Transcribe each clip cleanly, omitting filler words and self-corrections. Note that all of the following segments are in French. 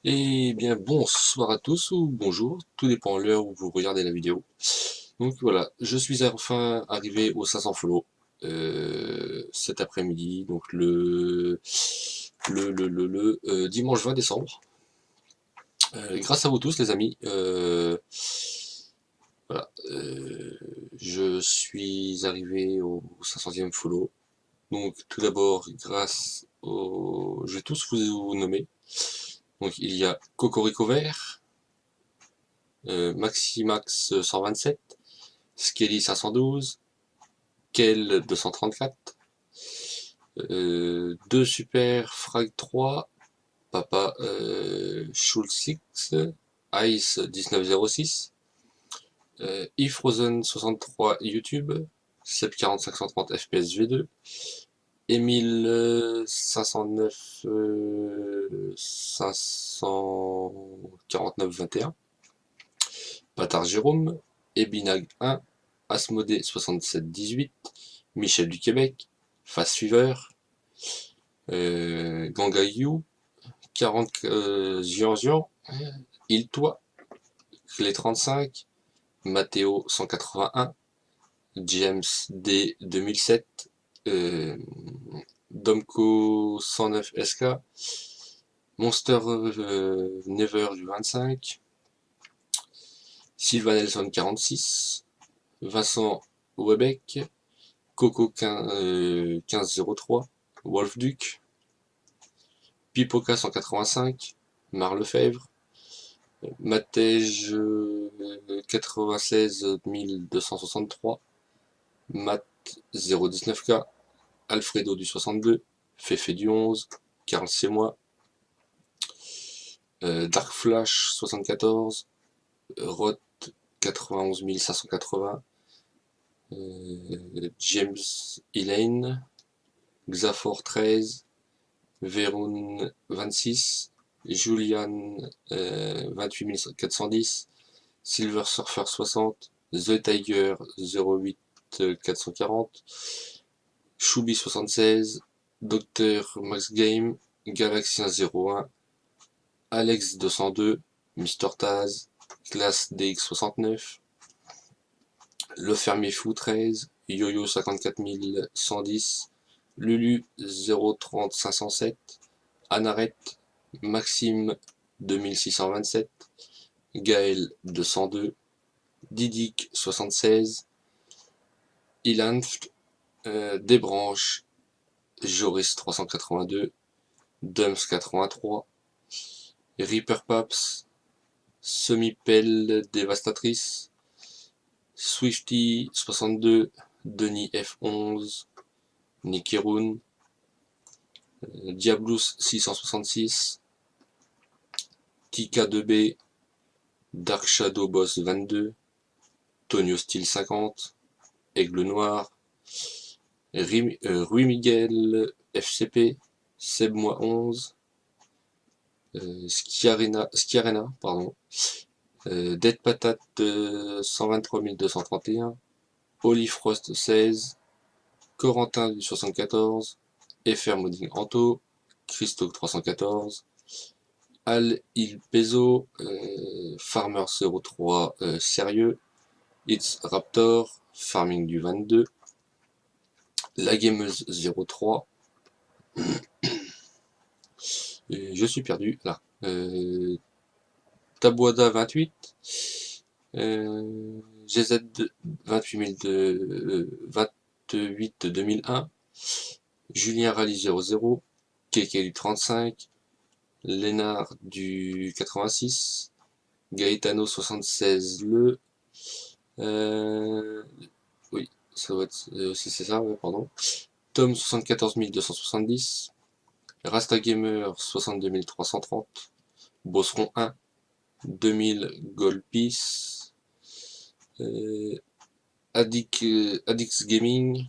Eh bien, bonsoir à tous ou bonjour, tout dépend de l'heure où vous regardez la vidéo. Donc voilà, je suis enfin arrivé au 500 follow cet après-midi, donc le dimanche 20 décembre. Grâce à vous tous, les amis, voilà, je suis arrivé au 500e follow. Donc tout d'abord, grâce au... Je vais tous vous nommer. Donc il y a Cocorico Vert, Maximax 127, Skelly 512, Kel 234, 2 Super Frag 3, Papa Schulz X, Ice 1906, eFrozen 63 YouTube, Seb 4530 FPS V2, Emile 509 549 21, Patard Jérôme, Ebinag 1, Asmodée 67 18, Michel du Québec, Fast Fever, Gangayu, 40 Zian, Il-Toi, Clé 35, Matteo 181, James D 2007, Domco 109 SK, Monster Never du 25, Sylvain Nelson 46, Vincent Webeck, Coco 1503, Wolf Duc, Pipoca 185, Marc Lefebvre, Matej 96 263, Matt 019K, Alfredo du 62, Fefe du 11, Karl c'est moi, Dark Flash 74, Rot 91 580, James Elaine, Xafor 13, Veroun 26, Julian 28 410, Silver Surfer 60, The Tiger 08 440, Choubi 76, Dr Max Game, Galaxien 01, Alex 202, Mister Taz, Classe DX 69, Le Fermier Fou 13, Yo-Yo 54 110, Lulu 030 507, Anaret, Maxime 2627, Gaël 202, Didic 76, Ilanft, Desbranches, Joris 382, Dums 83, Reaper Paps, Semi-Pelle Dévastatrice, Swifty 62, Denis F11, Nikiroun, Diablus 666, Tika2B, Dark Shadow Boss 22, Tonio Style 50, Aigle Noir, Rui Miguel FCP, Seb-moi 11, Skiarena, pardon, Dead Patate 123 231, Olifrost 16, Corentin du 74, FR Modding Anto, Christo 314, Al Il Peso, Farmer 03 Sérieux, It's Raptor, Farming du 22, La Gameuse 03, je suis perdu là, Tabuada 28, GZ 28 2001, Julien Rally 00, Keke du 35, Lénard du 86, Gaetano 76 oui, ça doit être, c'est ça, ouais, pardon. Tom 74 270, Rasta Gamer 62 330, Bosseron 1, 2000 Goldpiece, Addix Gaming,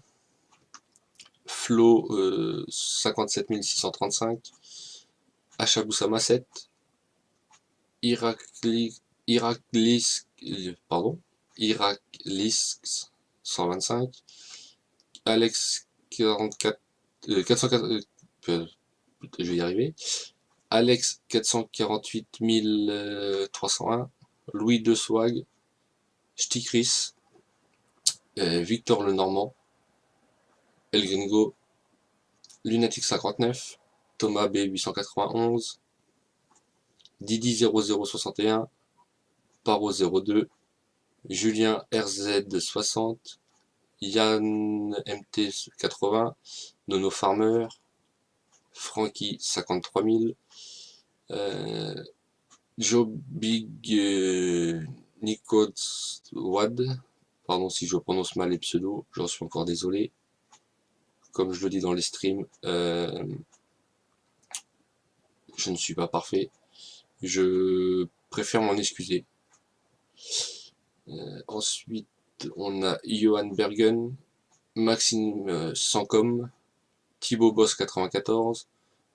Flo 57 635, Achaboussama 7, Iraklis, pardon, Iraklis 125, Alex 44, 404, je vais y arriver, Alex 448 301, Louis de Swag, Stikris, Victor le Normand, El Gringo, Lunatic 59, Thomas B 891, Didi 0061, Paro 02, Julien RZ 60, Yann MT 80, Nono Farmer, Frankie 53 000, Joe Big Nicots Wad, pardon si je prononce mal les pseudos, j'en suis encore désolé. Comme je le dis dans les streams, je ne suis pas parfait. Je préfère m'en excuser. Ensuite, on a Johan Bergen, Maxime Sancom, Thibaut Boss 94,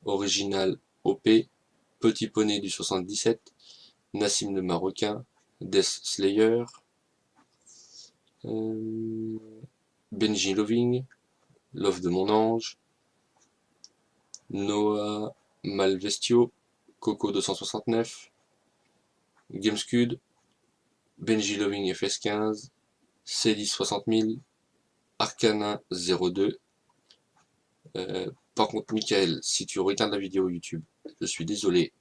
Original OP, Petit Poney du 77, Nassim le Marocain, Death Slayer, Benji Loving, Love de mon ange, Noah Malvestio, Coco 269, Gamescud, Benji Loving FS15, Célis 60 000, Arcana 02. Par contre, Michael, si tu regardes la vidéo YouTube, je suis désolé,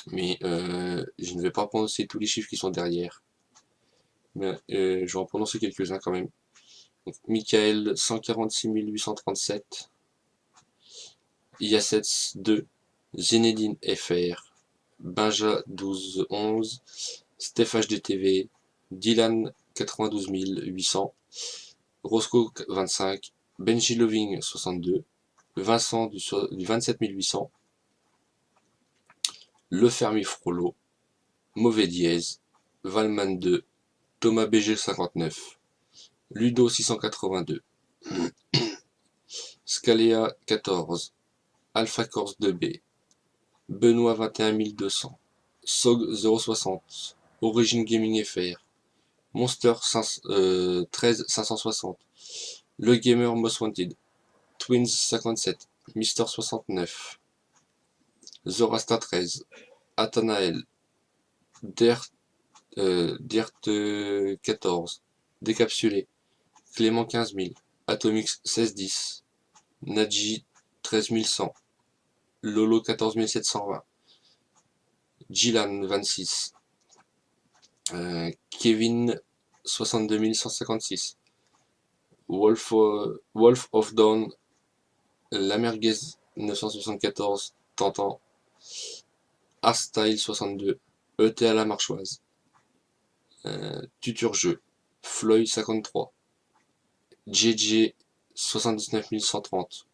mais je ne vais pas prononcer tous les chiffres qui sont derrière. Mais je vais en prononcer quelques-uns quand même. Donc, Michael 146 837, Yassets 2, Zinedine FR, Benja 1211, Steph HDTV, Dylan 92 800, Roscoe 25, Benji Loving 62, Vincent du 27 800, Le Fermi Frollo, Mauvais Dièse, Valman 2, Thomas BG 59, Ludo 682, Scalea 14, Alpha Corse 2B, Benoît 21 200, Sog 060, Origin Gaming FR, Monster 13 560, Le Gamer Most Wanted, Twins 57, Mister 69, Zorasta 13, Athanael, Dirt 14, Décapsulé, Clément 15 000, Atomix 1610, Nadji 13 100, Lolo 14 720, Gilan 26, Kevin 62 156, Wolf of Dawn, Lamerguez 974, Tantan, Arstyle 62, ET à la marchoise, Tuturjeu, Floyd 53, JJ 79 130,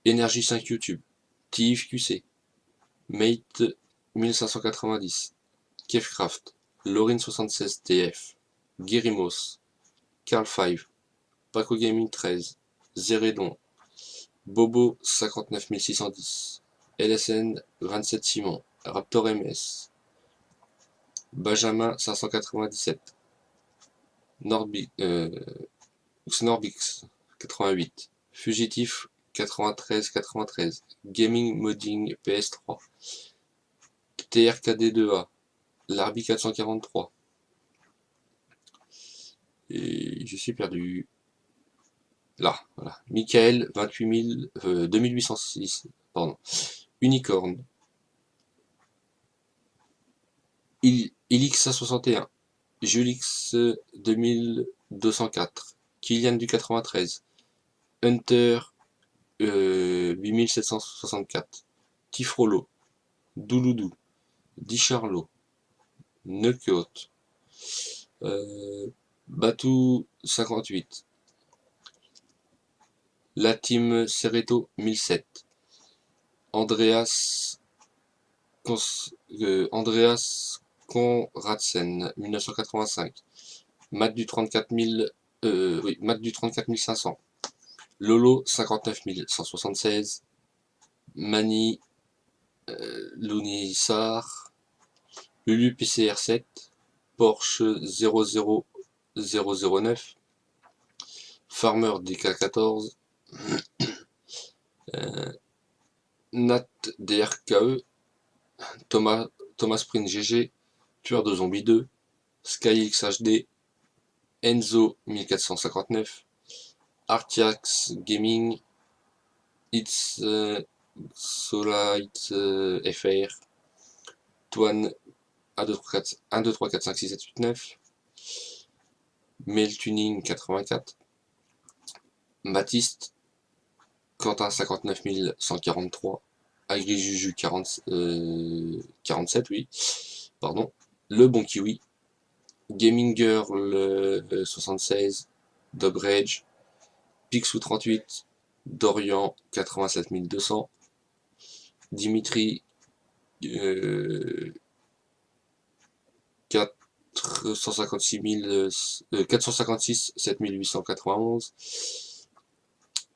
Énergie 5 YouTube, TIF QC, Mate 1590, Kefcraft, Laurine 76 TF, Guérimos, Carl 5, Paco Gaming 13, Zeredon, Bobo 59 610, LSN 27 Simon, Raptor MS, Benjamin 597, Xnorbix 88, Fugitif 93 Gaming Modding PS3, TRKD2A, Larbi 443. Et je suis perdu. Là, voilà. Michael 2806, pardon. Unicorn. Ilix 61, Julix 2204, Kylian du 93, Hunter 8764, Tifrolo, Douloudou, Dicharlo, Neukot, Batou 58, La Team Cereto 1007, Andreas Conradsen 1985, Matt du 34 000, Matt du 34 500, Lolo 59 176, Mani Lounissar, Lulu PCR7, Porsche 00009, Farmer DK14, Nat DRKE, Thomas Sprint GG, Tueur de Zombies 2, SkyX HD, Enzo 1459, Artiax Gaming, It's Solite FR, Toine 1, 2, 3, 4, 1, 2, 3, 4, 5, 6, 7, 8, 9, Meltuning 84, Baptiste, Quentin 59 143, AgriJuju 47, oui, pardon, Le Bon Kiwi, Gaming Girl 76, Dog Rage, Pixou 38, Dorian 87 200, Dimitri 456 7891,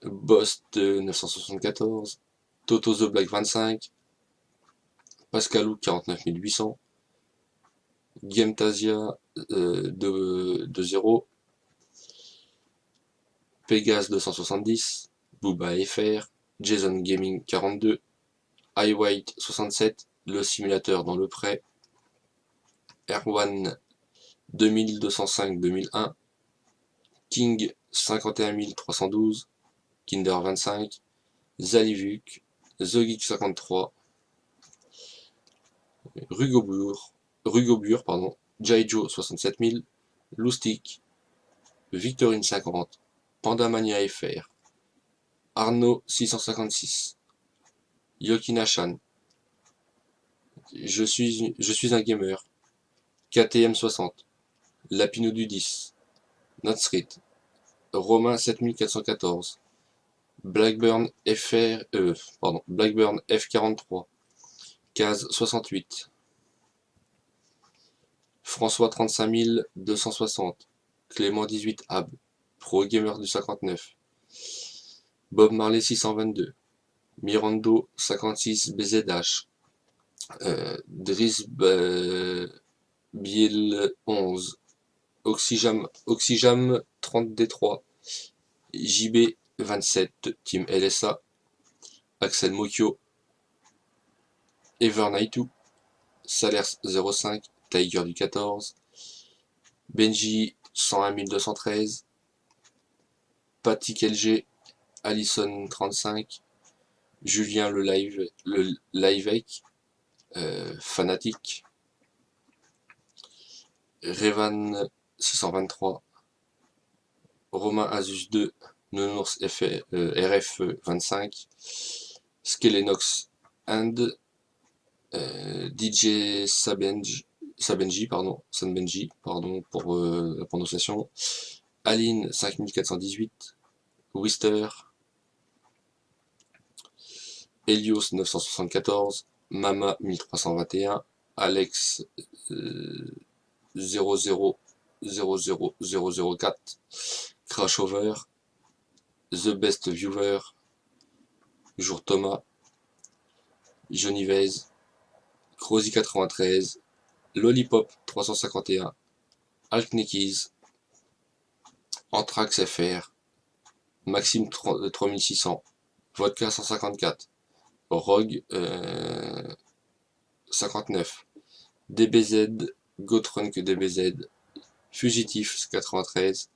Boss 974, Toto the Black 25, Pascalou 49 800, Gametasia 2.0, Pegas 270, Booba FR, Jason Gaming 42, iWhite 67, Le Simulateur dans le prêt, Erwan 2205-2001, King 51 312, Kinder 25, Zalivuk, TheGeek 53, Rugobur, pardon, Jaijo 67 000, Loustic, Victorine 50, Pandamania FR, Arnaud 656, Yokinachan, je suis un gamer, KTM 60, Lapino du 10, Notstreet, Romain 7414, Blackburn Blackburn F43, Case 68, François 35 260, Clément 18 Ab, Pro Gamer du 59, Bob Marley 622, Mirando 56 BZH, Driss Biel 11, Oxyjam 30D3, JB 27 Team LSA, Axel Mokyo, Evernightou, Salers 05, Tiger du 14, Benji 101 213, Patrick LG, Allison 35, Julien le Livek, Fanatic, Revan 623, Romain Asus 2, Nounours RF 25, Skelenox and DJ Sabenji, pardon pour la prononciation, Aline 5418, Wister, Helios 974, Mama 1321, Alex 0000004, Crashover, The Best Viewer, Jour Thomas, Genivez, Crozy 93, Lollipop 351, Alknekiz, Anthrax FR, Maxime 3600, Vodka 154, Rogue 59, DBZ, Gotrunk DBZ, Fugitif 93,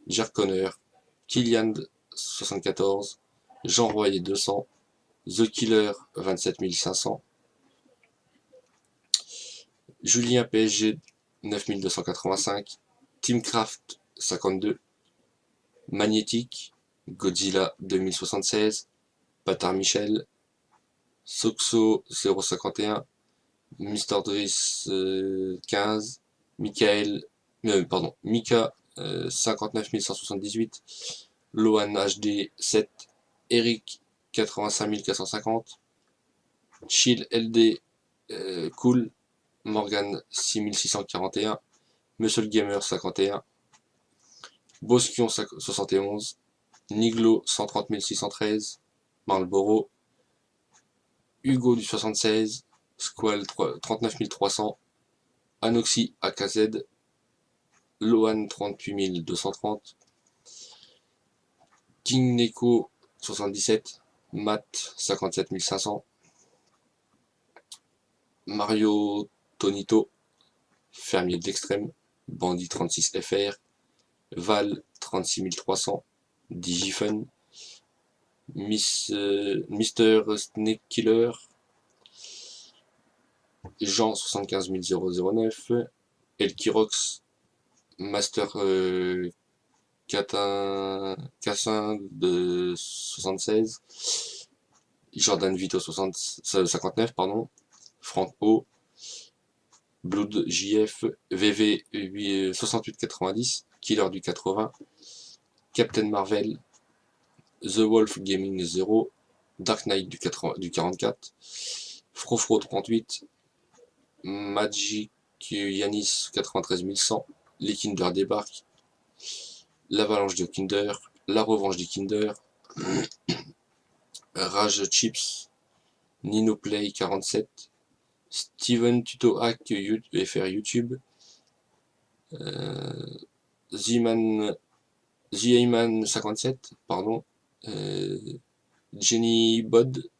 Jarconner, Kilian 74, Jean Royer 200, The Killer 27 500, Julien PSG 9285, Teamcraft 52, Magnétique, Godzilla 2076, Patar Michel, Soxo 051, Mr. Driss 15, Mika 59 178, Lohan HD 7, Eric 85 450, Chill LD Cool, Morgan 6641, Monsieur le Gamer 51, Bosquion 71, Niglo 130 613, Marlboro, Hugo du 76, Squall 39 300, Anoxy AKZ, Lohan 38 230, King Neko 77, Matt 57 500, Mario Tonito, fermier de l'extrême, Bandit 36 FR, Val 36300, Digifun, Mister Snake Killer, Jean 75009, Elkirox, Master Cassin de 76, Jordan Vito 59, pardon, Frank O, Blood JF, VV 6890, Killer du 80, Captain Marvel, The Wolf Gaming 0, Dark Knight du 44, Frofro 38, Magic Yanis 93100, les Kinder débarquent, l'avalanche de Kinder, la revanche des Kinder, Rage Chips, Nino Play 47, Steven Tuto Hack FR YouTube, Z-Man 57, pardon, Jenny Bod,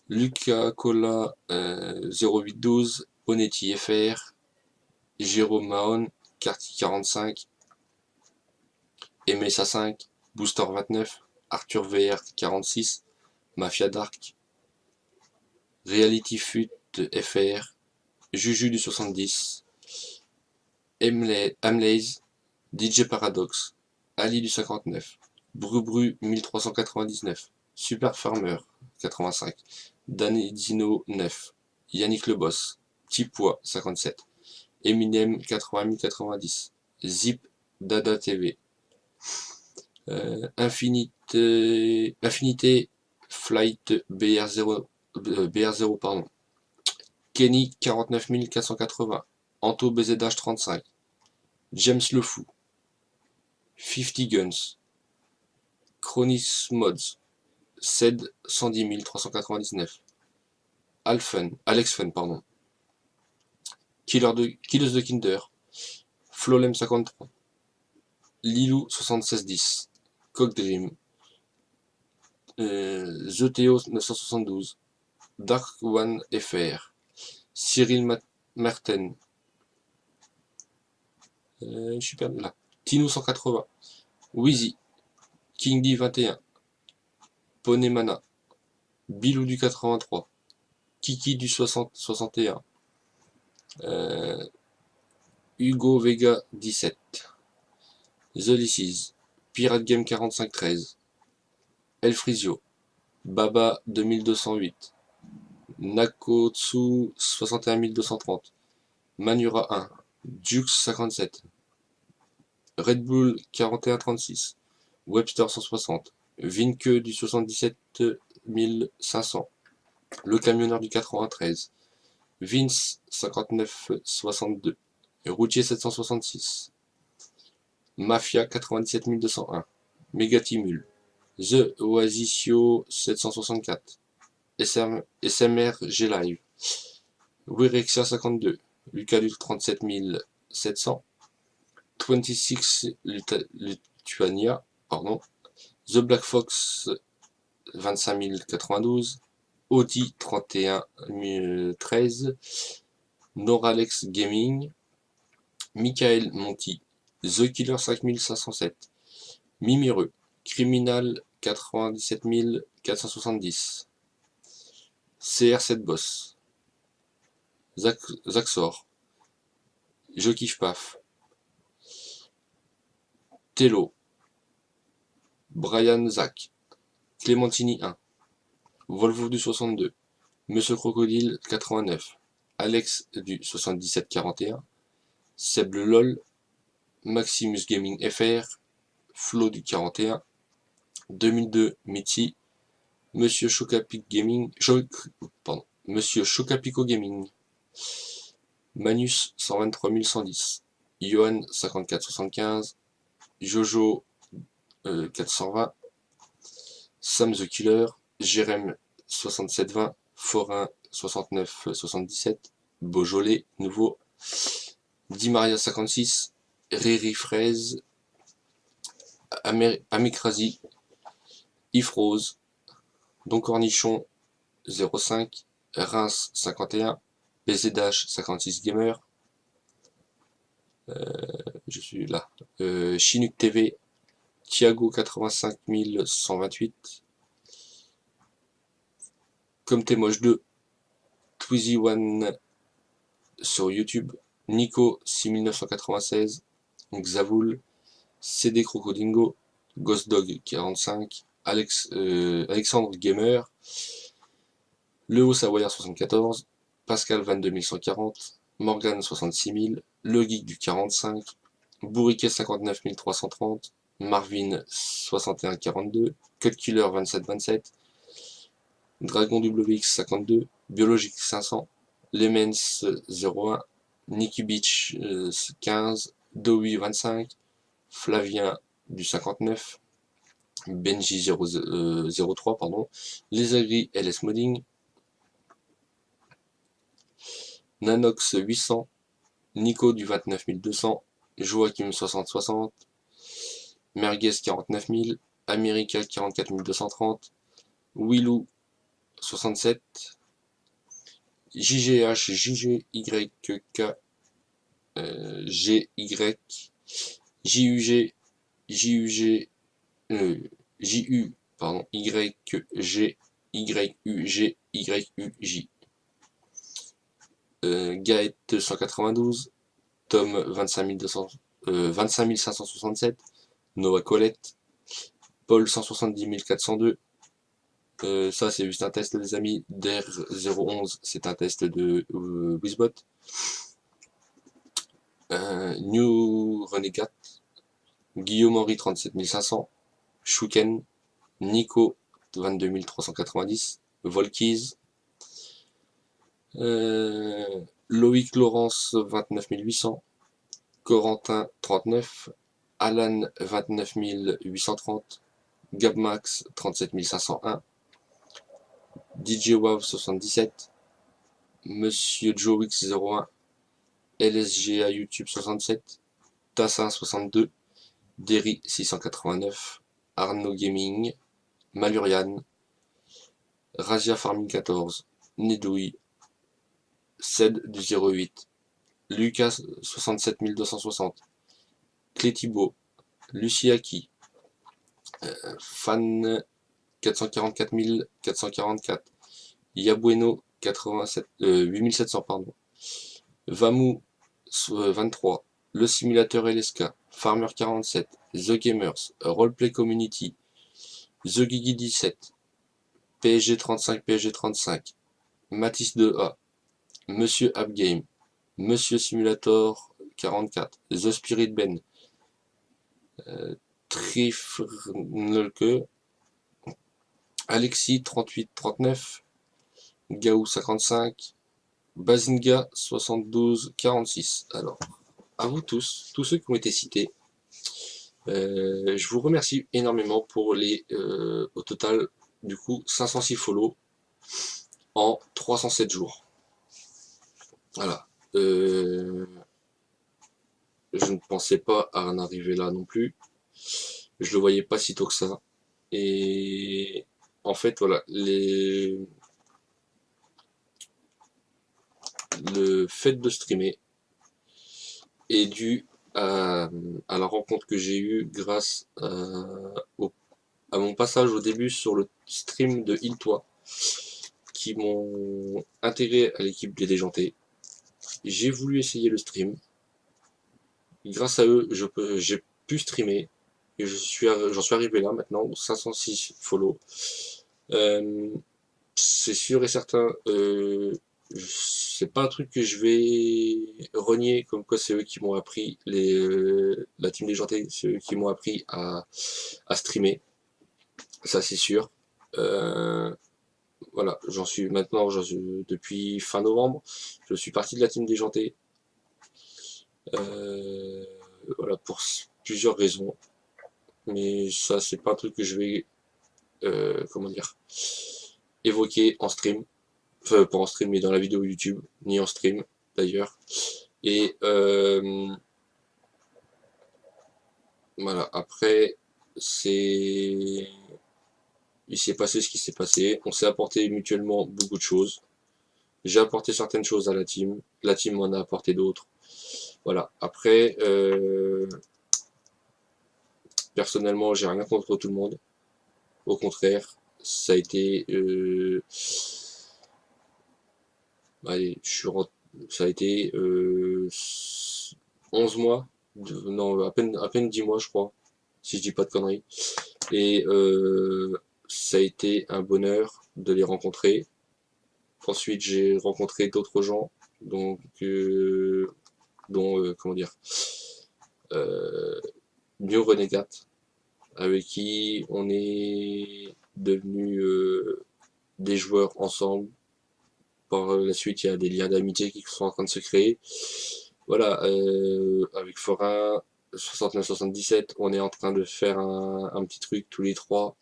Luca Cola 0812, Onetti FR, Jérôme Mahon, Carty 45, MSA 5, Booster 29, Arthur VR 46, Mafia Dark, Reality Fut FR, Juju du 70, Amlaze, DJ Paradox, Ali du 59, Brubru 1399, Super Farmer 85, Danedino 9, Yannick Le Boss, Tipois 57, Eminem 80 Zip Dada TV, Infinité Flight BR0 pardon, Kenny 49 480, Anto BZH 35, James Le Fou, 50 Guns, Chronis Mods, Ced 110 399, Alex Fun, pardon, Killers de Kinder, Flolem 53, Lilou 7610, Cockdream, Zeteo 972, Dark One FR, Cyril Marten, je suis perdu là, Tino 180, Wheezy, King D 21, Ponemana, Bilou du 83, Kiki du 61, Hugo Vega 17, The Lices, Pirate Game 4513, Elfrizio, Baba 2208, Nakotsu 61230, Manura 1, Jux 57, Red Bull 4136, Webster 160, Vinke du 77 500, Le Camionneur du 93, Vince 5962, Routier 766, Mafia 97 201, Megatimul, The Oasisio 764, SMR G-Live, Wirexia 52, Lucalul 37 700, 26 Lituania, pardon, The Black Fox 25 092, Audi 31 013, Noralex Gaming, Michael Monti, The Killer 5507, Mimireux, Criminal 97 470, CR7 Boss, Zaxor, Je kiffe paf, Tello, Brian Zach, Clémentini 1, Volvo du 62, Monsieur Crocodile 89, Alex du 7741, Seb le LOL, Maximus Gaming FR, Flo du 41, 2002 Mitzi, Monsieur Chocapic Gaming, Monsieur Chocapico Gaming, Manus 123 110, Johan 54 75, Jojo 420, Sam the Killer, Jérém 6720, Forain 69 77, Beaujolais nouveau, Di Maria 56, Riri Fraise, Amicrasi, Yves Rose, Don Cornichon 05, Reims 51, PZH 56 Gamer, je suis là, Chinook TV, Thiago 85128, Comme t'es moche 2, Twizy One sur YouTube, Nico 6996, Xavoul, CD Crocodingo, Ghostdog 45, Alexandre Gamer, Leo Savoyard 74, Pascal 22140, Morgan 66000, Le Geek du 45, Bourriquet 59330, Marvin 6142, Cutkiller 2727, Dragon WX 52, Biologique 500, Lemens 01, Nicky Beach 15, Dowie 25, Flavien du 59, Benji 03, pardon, Les Agris LS Modding, Nanox 800, Nico du 29200, Joachim 6060, Merguez 49000, America 44230, Willou 67, JGH JGYK GY JUG JUG JU pardon YG YUG YUJ, Gaët 192, Tom 25567, Noah Colette, Paul 170402, ça c'est juste un test les amis, DER011 c'est un test de Wizbot, New Renegade, Guillaume Henry 37500, Shuken, Nico 22390, Volkiz, Loïc Laurence 29800, Corentin 39, Alan 29830, Gabmax 37501, DJ Wow 77, Monsieur Joewix 01, LSGA YouTube 67, Tassin 62, Derry 689, Arnaud Gaming, Malurian, Razia Farming 14, Nedouille, Ced du 08, Lucas 67260, Clétibo, Luciaki, Fan 444444, Yabueno 8700 pardon, Vamou 23, Le Simulateur LSK, Farmer 47, The Gamers, Roleplay Community, The Gigi 17, PSG 35 PSG 35, Matisse 2A, Monsieur Appgame, Monsieur Simulator 44, The Spirit Ben, Trifnelke, Alexis 3839, Gaou 55, Bazinga 7246. Alors, à vous tous ceux qui ont été cités, je vous remercie énormément pour les, au total, du coup, 506 follow en 307 jours. Voilà. Je ne pensais pas à en arriver là non plus. Je le voyais pas si tôt que ça. Et en fait, voilà, le fait de streamer est dû à la rencontre que j'ai eue grâce à mon passage au début sur le stream de Iltois, qui m'ont intégré à l'équipe des Déjantés. J'ai voulu essayer le stream. Grâce à eux, j'ai pu streamer. Et j'en suis arrivé là maintenant, 506 follow. C'est sûr et certain, c'est pas un truc que je vais renier, comme quoi c'est eux qui m'ont appris, la team des Jantés, c'est eux qui m'ont appris à streamer, ça c'est sûr. Voilà, depuis fin novembre, je suis parti de la team des Jantés, voilà, pour plusieurs raisons, mais ça c'est pas un truc que je vais, comment dire, évoquer en stream. Enfin, pas en stream, mais dans la vidéo YouTube, ni en stream d'ailleurs. Et voilà, après, il s'est passé ce qui s'est passé. On s'est apporté mutuellement beaucoup de choses. J'ai apporté certaines choses à la team m'en a apporté d'autres. Voilà. Après, personnellement, j'ai rien contre tout le monde. Au contraire, ça a été, allez, ça a été 11 mois, non, à peine 10 mois, je crois, si je dis pas de conneries. Et ça a été un bonheur de les rencontrer. Ensuite, j'ai rencontré d'autres gens, donc, dont, comment dire, euh, New Renegade, avec qui on est devenus des joueurs ensemble. Par la suite, il y a des liens d'amitié qui sont en train de se créer. Voilà, avec Forain 69-77, on est en train de faire un petit truc tous les trois.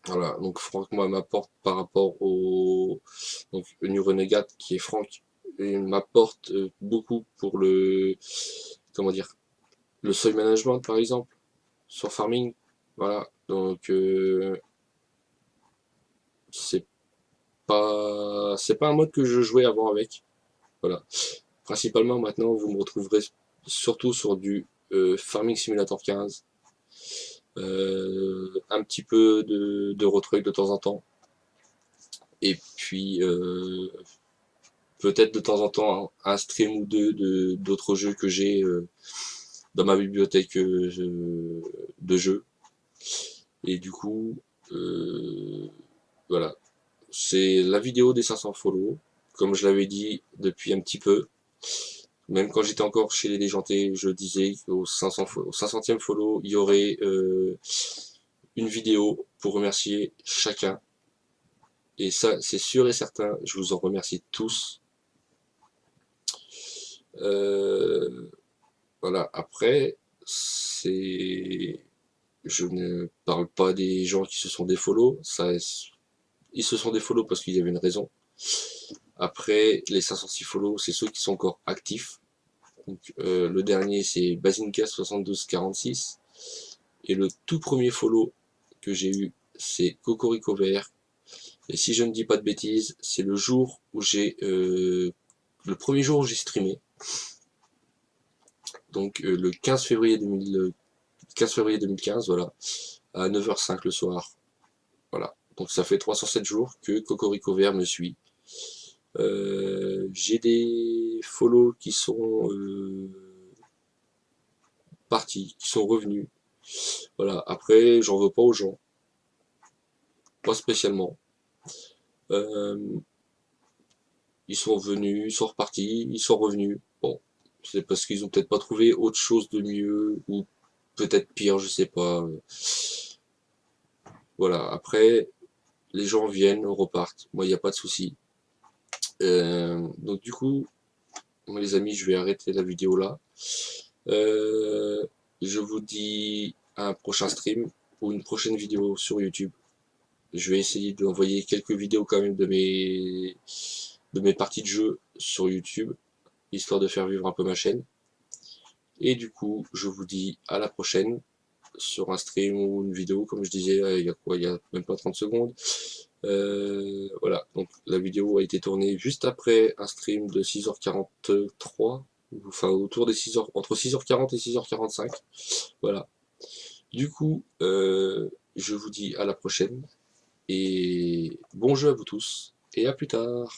Voilà, donc Franck, moi, m'apporte par rapport au donc, New Renegade, qui est Franck, et m'apporte beaucoup pour le, comment dire, le seuil management, par exemple, sur Farming. Voilà, donc c'est c'est pas un mode que je jouais avant avec. Voilà. Principalement, maintenant, vous me retrouverez surtout sur du Farming Simulator 15. Un petit peu de Road de temps en temps. Et puis, peut-être de temps en temps un stream ou deux d'autres jeux que j'ai dans ma bibliothèque de jeux. Et du coup, euh, voilà. C'est la vidéo des 500 follow. Comme je l'avais dit depuis un petit peu, même quand j'étais encore chez les déjantés, je disais qu'au 500e follow, il y aurait une vidéo pour remercier chacun. Et ça, c'est sûr et certain, je vous en remercie tous. Euh, voilà, après, c'est... Je ne parle pas des gens qui se sont défollow, ça, ils se sont défollow parce qu'il y avait une raison. Après, les 506 follow, c'est ceux qui sont encore actifs. Donc, le dernier, c'est Basinka7246. Et le tout premier follow que j'ai eu, c'est Cocorico Vert. Et si je ne dis pas de bêtises, c'est le jour où le premier jour où j'ai streamé. Donc le 15 février 2015, voilà, à 9h05 le soir. Voilà. Donc ça fait 307 jours que Cocorico Vert me suit. J'ai des follow qui sont partis, qui sont revenus. Voilà. Après, j'en veux pas aux gens. Pas spécialement. Euh, Ils sont venus, ils sont repartis, ils sont revenus. Bon, c'est parce qu'ils ont peut-être pas trouvé autre chose de mieux, ou peut-être pire, je sais pas. Voilà, après, les gens viennent, repartent. Moi, il n'y a pas de souci. Donc du coup, moi, les amis, je vais arrêter la vidéo là. Euh, je vous dis à un prochain stream ou une prochaine vidéo sur YouTube. Je vais essayer d'envoyer quelques vidéos quand même de mes parties de jeu sur YouTube, histoire de faire vivre un peu ma chaîne. Et du coup, je vous dis à la prochaine sur un stream ou une vidéo, comme je disais, il y a quoi, il y a même pas 30 secondes. Voilà, donc la vidéo a été tournée juste après un stream de 6h43, enfin autour des 6h, entre 6h40 et 6h45. Voilà. Du coup, je vous dis à la prochaine et bon jeu à vous tous et à plus tard.